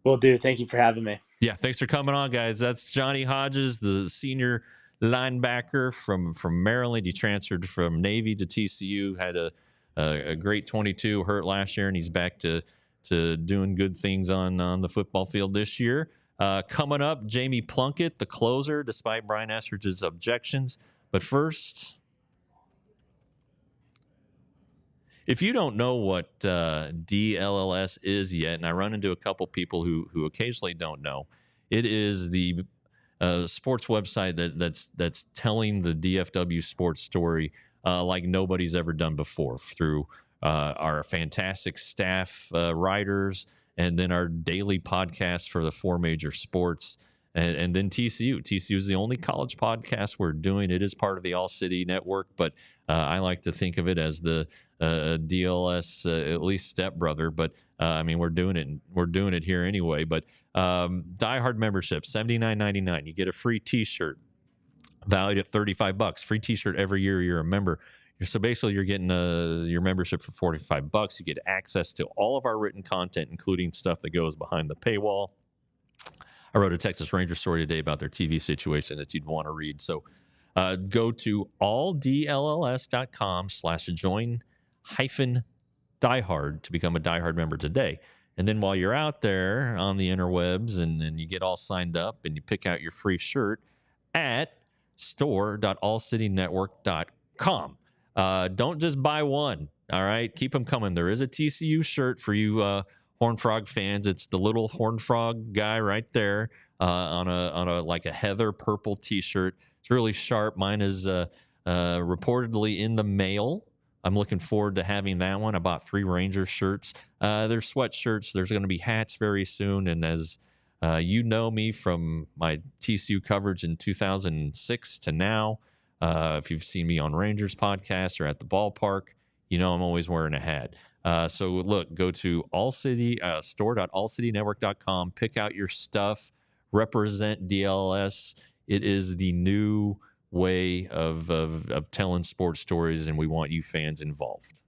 Will do. Thank you for having me. Yeah, thanks for coming on, guys. That's Johnny Hodges, the senior linebacker from Maryland. He transferred from Navy to TCU, had a great 22, hurt last year, and he's back to doing good things on the football field this year. Coming up, Jamie Plunkett, the closer, despite Brian Estridge's objections. But first, if you don't know what DLLS is yet, and I run into a couple people who occasionally don't know, it is the sports website that's telling the DFW sports story like nobody's ever done before through our fantastic staff writers, and then our daily podcast for the 4 major sports, and then TCU. TCU is the only college podcast we're doing. It is part of the ALLCITY network, but I like to think of it as the DLS at least stepbrother. But I mean, we're doing it here anyway. But diehard membership, $79.99. You get a free T-shirt. valued at $35. Free t-shirt every year you're a member. So basically you're getting your membership for $45. You get access to all of our written content, including stuff that goes behind the paywall. I wrote a Texas Ranger story today about their TV situation that you'd want to read. So go to alldlls.com/join-diehard to become a diehard member today. And then while you're out there on the interwebs and you get all signed up and you pick out your free shirt at store.allcitynetwork.com. Don't just buy one. All right. Keep them coming. There is a TCU shirt for you Horned Frog fans. It's the little Horned Frog guy right there on a like a heather purple t-shirt. It's really sharp. Mine is reportedly in the mail. I'm looking forward to having that one. I bought 3 Ranger shirts. There's sweatshirts. There's going to be hats very soon. And as you know me from my TCU coverage in 2006 to now, if you've seen me on Rangers podcast or at the ballpark, you know I'm always wearing a hat. So look, go to store.allcitynetwork.com, pick out your stuff, represent DLLS. It is the new way of telling sports stories, and we want you fans involved.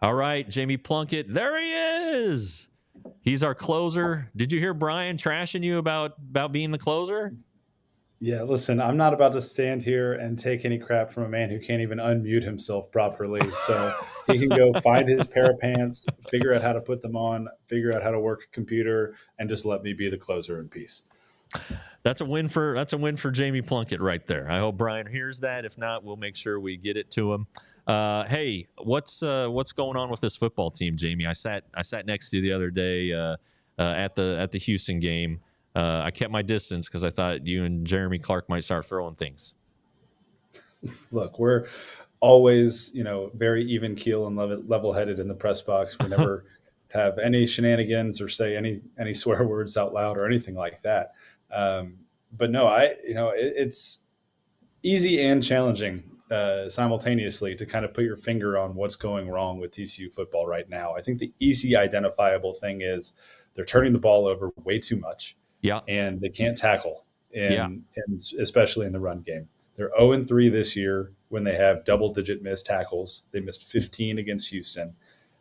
All right, Jamie Plunkett, there he is. He's our closer. Did you hear Brian trashing you about being the closer? Yeah, listen, I'm not about to stand here and take any crap from a man who can't even unmute himself properly. So he can go find his pair of pants, figure out how to put them on, figure out how to work a computer, and just let me be the closer in peace. That's a win for Jamie Plunkett right there. I hope Brian hears that. If not, we'll make sure we get it to him. Hey, what's going on with this football team, Jamie? I sat next to you the other day at the Houston game. I kept my distance because I thought you and Jeremy Clark might start throwing things. Look, we're always, very even keel and level-headed in the press box. We never have any shenanigans or say any swear words out loud or anything like that. But no, it's easy and challenging simultaneously to kind of put your finger on what's going wrong with TCU football right now. I think the easy identifiable thing is they're turning the ball over way too much. Yeah. And they can't tackle, and especially in the run game. They're 0-3 this year when they have double-digit missed tackles. They missed 15 against Houston,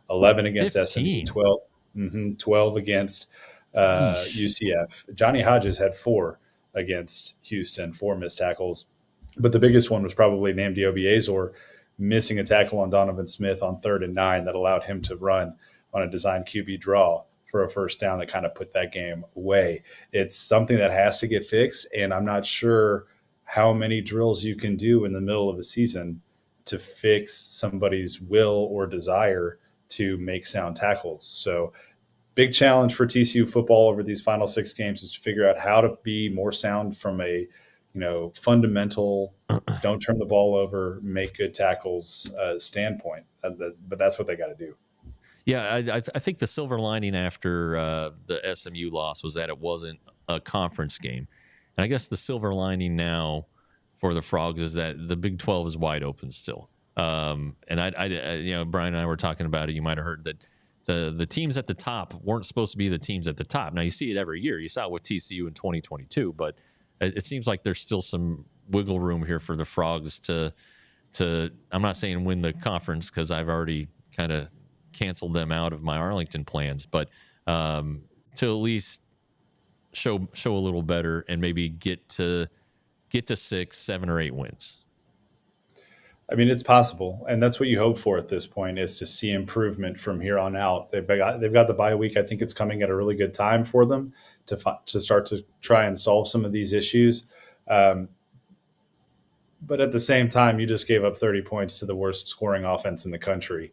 11 against 15. SMU, 12 against UCF. Johnny Hodges had 4 against Houston, 4 missed tackles. But the biggest one was probably Nnamdi Obiezor missing a tackle on Donovan Smith on 3rd and 9 that allowed him to run on a designed QB draw for a first down that kind of put that game away. It's something that has to get fixed, and I'm not sure how many drills you can do in the middle of a season to fix somebody's will or desire to make sound tackles. So big challenge for TCU football over these final 6 games is to figure out how to be more sound from a fundamental, don't turn the ball over, make good tackles standpoint. But that's what they got to do. Yeah, I think the silver lining after the SMU loss was that it wasn't a conference game. And I guess the silver lining now for the Frogs is that the Big 12 is wide open still. And I Brian and I were talking about it. You might have heard that the teams at the top weren't supposed to be the teams at the top. Now, you see it every year. You saw it with TCU in 2022, but it seems like there's still some wiggle room here for the Frogs to I'm not saying win the conference because I've already kind of canceled them out of my Arlington plans, but to at least show a little better and maybe get to 6, 7, or 8 wins. I mean, it's possible, and that's what you hope for at this point, is to see improvement from here on out. They've got the bye week. I think it's coming at a really good time for them to start to try and solve some of these issues. But at the same time, you just gave up 30 points to the worst scoring offense in the country,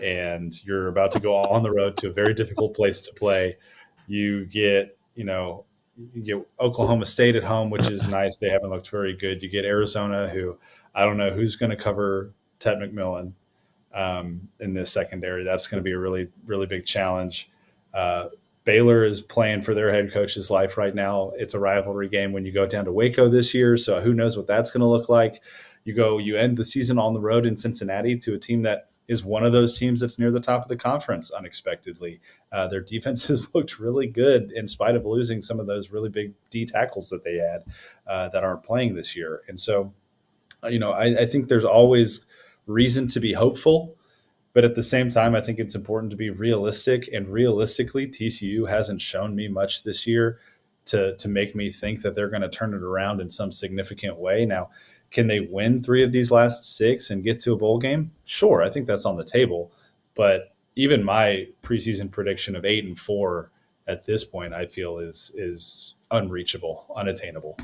and you're about to go on the road to a very difficult place to play. You get Oklahoma State at home, which is nice. They haven't looked very good. You get Arizona, who I don't know who's going to cover Ted McMillan in this secondary. That's going to be a really, really big challenge. Baylor is playing for their head coach's life right now. It's a rivalry game when you go down to Waco this year, so who knows what that's going to look like. You end the season on the road in Cincinnati to a team that is one of those teams that's near the top of the conference unexpectedly. Their defense has looked really good in spite of losing some of those really big D tackles that they had that aren't playing this year. And so, I think there's always reason to be hopeful. But at the same time, I think it's important to be realistic. And realistically, TCU hasn't shown me much this year to make me think that they're going to turn it around in some significant way. Now, can they win 3 of these last 6 and get to a bowl game? Sure, I think that's on the table. But even my preseason prediction of 8-4 at this point, I feel is unreachable, unattainable.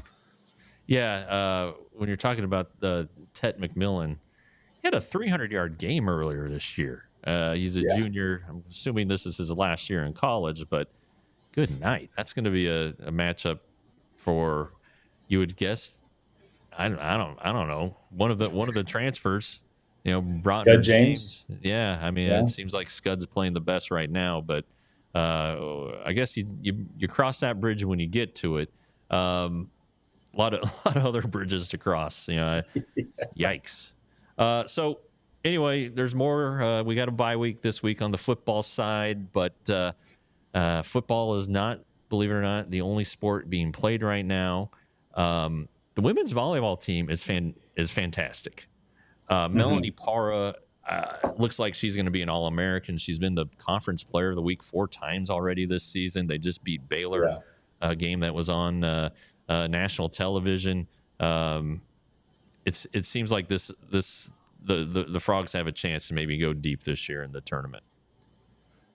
Yeah, when you're talking about Tet McMillan, he had a 300-yard game earlier this year. He's a junior. I'm assuming this is his last year in college, but good night. That's going to be a matchup for, you would guess, I don't know, one of the transfers. Broughton James. Yeah, I mean, it seems like Scud's playing the best right now, but I guess you cross that bridge when you get to it. A lot of other bridges to cross. Yikes. So anyway, there's more. We got a bye week this week on the football side, but football is not, believe it or not, the only sport being played right now. The women's volleyball team is fantastic. Melanie Parra looks like she's going to be an All-American. She's been the conference player of the week 4 times already this season. They just beat Baylor, a game that was on national television. It seems like the Frogs have a chance to maybe go deep this year in the tournament.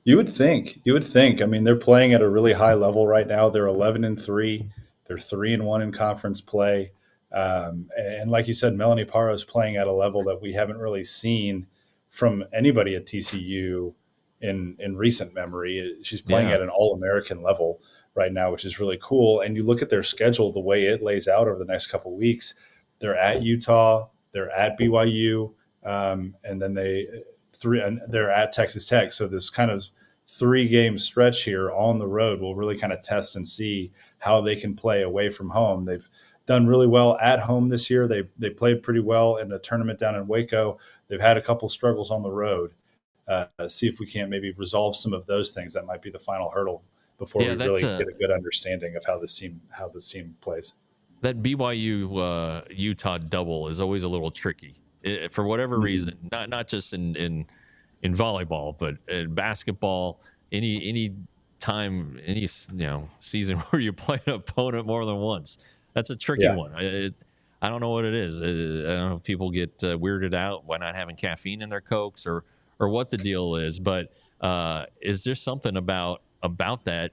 You would think. I mean, they're playing at a really high level right now. They're 11-3. They're 3-1 in conference play. And like you said, Melanie Parra is playing at a level that we haven't really seen from anybody at TCU in recent memory. She's playing at an All-American level right now, which is really cool. And you look at their schedule, the way it lays out over the next couple of weeks. They're at Utah, they're at BYU, and then they're at Texas Tech. So this kind of 3-game stretch here on the road will really kind of test and see how they can play away from home. They've done really well at home this year. They played pretty well in the tournament down in Waco. They've had a couple struggles on the road. See if we can't maybe resolve some of those things. That might be the final hurdle before we really get a good understanding of how this team plays. That BYU Utah double is always a little tricky for whatever reason. Not just in volleyball, but in basketball. Any time, any season where you play an opponent more than once, that's a tricky one. I don't know what it is. I don't know if people get weirded out by not having caffeine in their Cokes or what the deal is. But is there something about that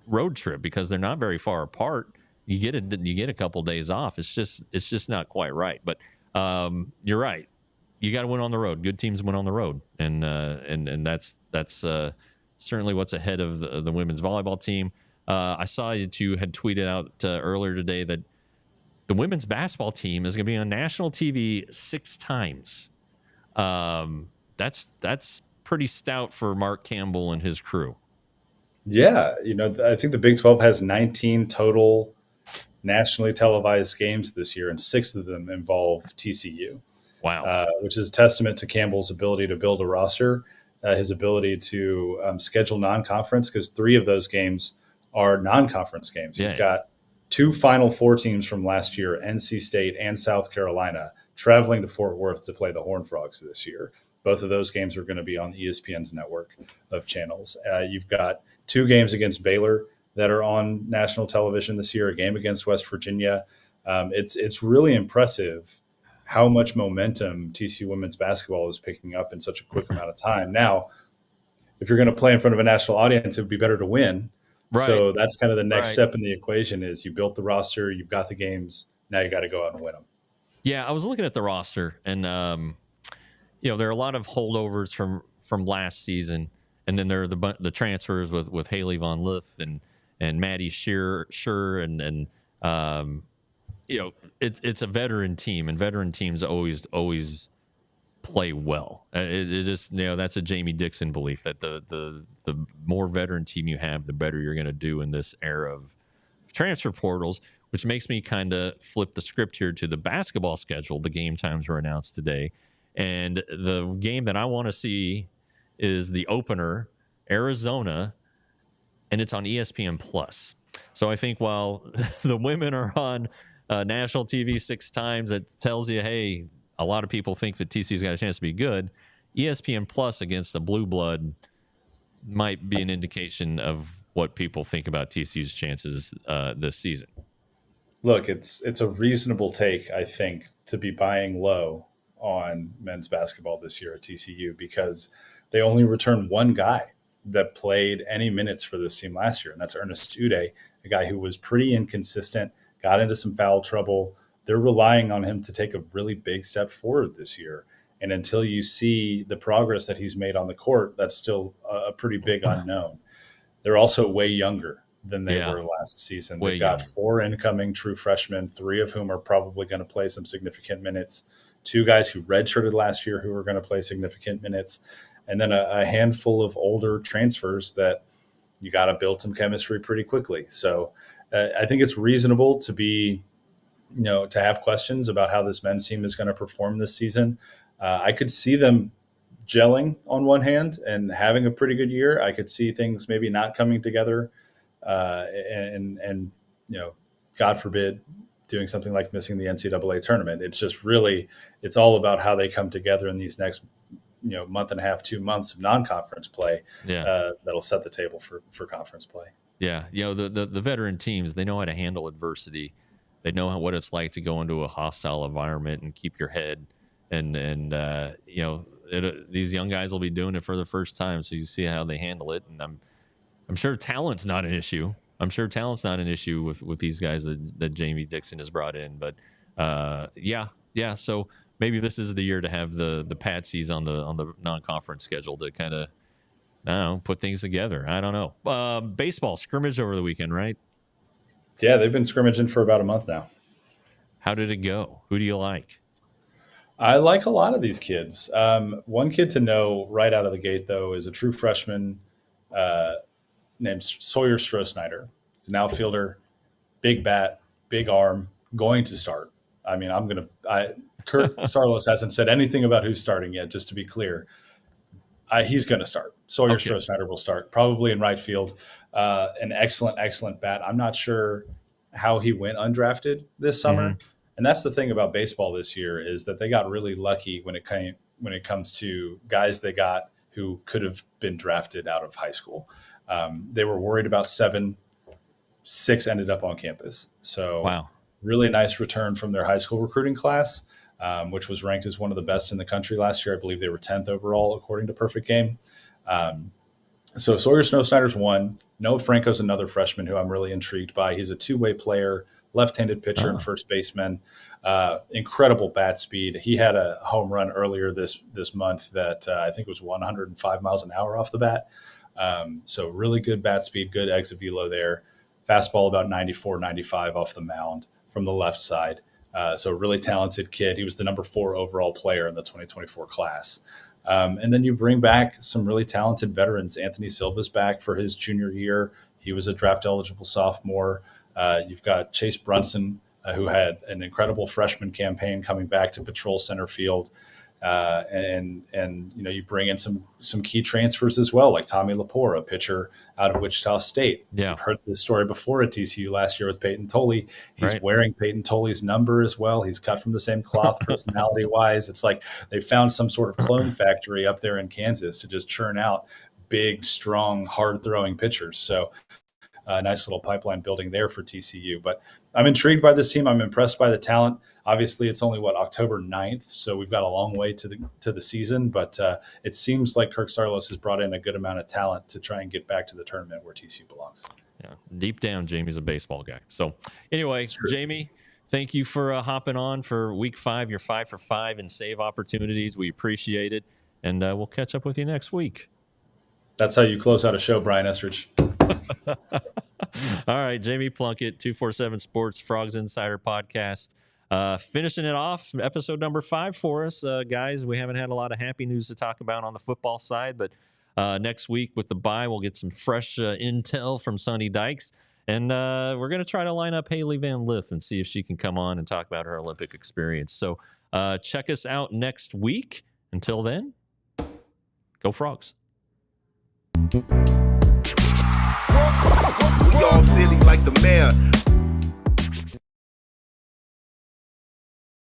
road trip, because they're not very far apart? You get a couple days off. It's just not quite right. But you're right. You got to win on the road. Good teams win on the road, and that's certainly what's ahead of the women's volleyball team. I saw that you had tweeted out earlier today that the women's basketball team is going to be on national TV 6 times. That's pretty stout for Mark Campbell and his crew. Yeah, I think the Big 12 has 19 total nationally televised games this year, and 6 of them involve TCU. Wow. Which is a testament to Campbell's ability to build a roster, his ability to schedule non-conference, because 3 of those games are non-conference games. He's got 2 Final Four teams from last year, NC State and South Carolina, traveling to Fort Worth to play the Horned Frogs this year. Both of those games are going to be on ESPN's network of channels. You've got 2 games against Baylor that are on national television this year, a game against West Virginia. It's really impressive how much momentum TCU women's basketball is picking up in such a quick amount of time. Now, if you're going to play in front of a national audience, it would be better to win. Right. So that's kind of the next step in the equation is you built the roster, you've got the games, now you got to go out and win them. Yeah, I was looking at the roster, and there are a lot of holdovers from last season, and then there are the transfers with Haley Von Lith and Maddie Shearer and it's a veteran team, and veteran teams always play well. It just that's a Jamie Dixon belief that the more veteran team you have, the better you're going to do in this era of transfer portals, which makes me kind of flip the script here to the basketball schedule. The game times were announced today, And the game that I want to see is the opener, Arizona, and it's on ESPN Plus. So I think while the women are on national TV 6 times, that tells you, hey, a lot of people think that TCU's got a chance to be good. ESPN Plus against the blue blood might be an indication of what people think about TCU's chances this season. Look, it's a reasonable take, I think, to be buying low on men's basketball this year at TCU because they only returned one guy that played any minutes for this team last year, and that's Ernest Uday, a guy who was pretty inconsistent, got into some foul trouble. They're relying on him to take a really big step forward this year. And until you see the progress that he's made on the court, that's still a pretty big unknown. They're also way younger than they were last season. They've got 4 incoming true freshmen, 3 of whom are probably going to play some significant minutes, 2 guys who redshirted last year who are going to play significant minutes, and then a handful of older transfers that you got to build some chemistry pretty quickly. So I think it's reasonable to be, to have questions about how this men's team is going to perform this season. I could see them gelling on one hand and having a pretty good year. I could see things maybe not coming together and God forbid, doing something like missing the NCAA tournament. It's just really, it's all about how they come together in these next month and a half, 2 months of non-conference play. That'll set the table for conference play. Yeah. The veteran teams, they know how to handle adversity. They know what it's like to go into a hostile environment and keep your head. And these young guys will be doing it for the first time. So you see how they handle it. And I'm sure talent's not an issue. With these guys that Jamie Dixon has brought in. But yeah. So maybe this is the year to have the Patsies on the non-conference schedule to kind of, put things together. I don't know. Baseball scrimmage over the weekend, right? Yeah, they've been scrimmaging for about a month now. How did it go? Who do you like? I like a lot of these kids. One kid to know right out of the gate, though, is a true freshman named Sawyer Stroh-Snyder. He's an outfielder, big bat, big arm, going to start. I mean, Kurt Sarlos hasn't said anything about who's starting yet, just to be clear. He's going to start. Sawyer Stroh-Snyder will start, probably in right field. An excellent bat. I'm not sure how he went undrafted this summer. Mm-hmm. And that's the thing about baseball this year is that they got really lucky when it comes to guys they got who could have been drafted out of high school. They were worried about 7, 6 ended up on campus. So wow. Really nice return from their high school recruiting class, which was ranked as one of the best in the country last year. I believe they were 10th overall, according to Perfect Game. So Sawyer Stroh-Snyder's one. Noah Franco's another freshman who I'm really intrigued by. He's a 2-way player, left-handed pitcher and first baseman. Incredible bat speed. He had a home run earlier this month that I think was 105 miles an hour off the bat. So really good bat speed, good exit velo there. Fastball about 94, 95 off the mound from the left side. So really talented kid. He was the number 4 overall player in the 2024 class. And then you bring back some really talented veterans. Anthony Silva's back for his junior year. He was a draft eligible sophomore. You've got Chase Brunson, who had an incredible freshman campaign coming back to patrol center field. And you bring in some key transfers as well, like Tommy Lepore, a pitcher out of Wichita State. Yeah. I've heard this story before at TCU last year with Peyton Tolley. He's wearing Peyton Tolley's number as well. He's cut from the same cloth personality-wise. It's like they found some sort of clone factory up there in Kansas to just churn out big, strong, hard-throwing pitchers. So nice little pipeline building there for TCU. But I'm intrigued by this team. I'm impressed by the talent. Obviously, it's only, October 9th, so we've got a long way to the season. But it seems like Kirk Sarlos has brought in a good amount of talent to try and get back to the tournament where TCU belongs. Yeah, deep down, Jamie's a baseball guy. So anyway, Jamie, thank you for hopping on for Week 5. You're 5 for 5 in save opportunities. We appreciate it, and we'll catch up with you next week. That's how you close out a show, Brian Estridge. All right, Jamie Plunkett, 247 Sports Frogs Insider Podcast. Finishing it off, episode number 5 for us, guys. We haven't had a lot of happy news to talk about on the football side, but next week with the bye, we'll get some fresh intel from Sonny Dykes, and we're going to try to line up Haley Van Lith and see if she can come on and talk about her Olympic experience. So Check us out next week. Until then, go Frogs. We all silly like the mayor.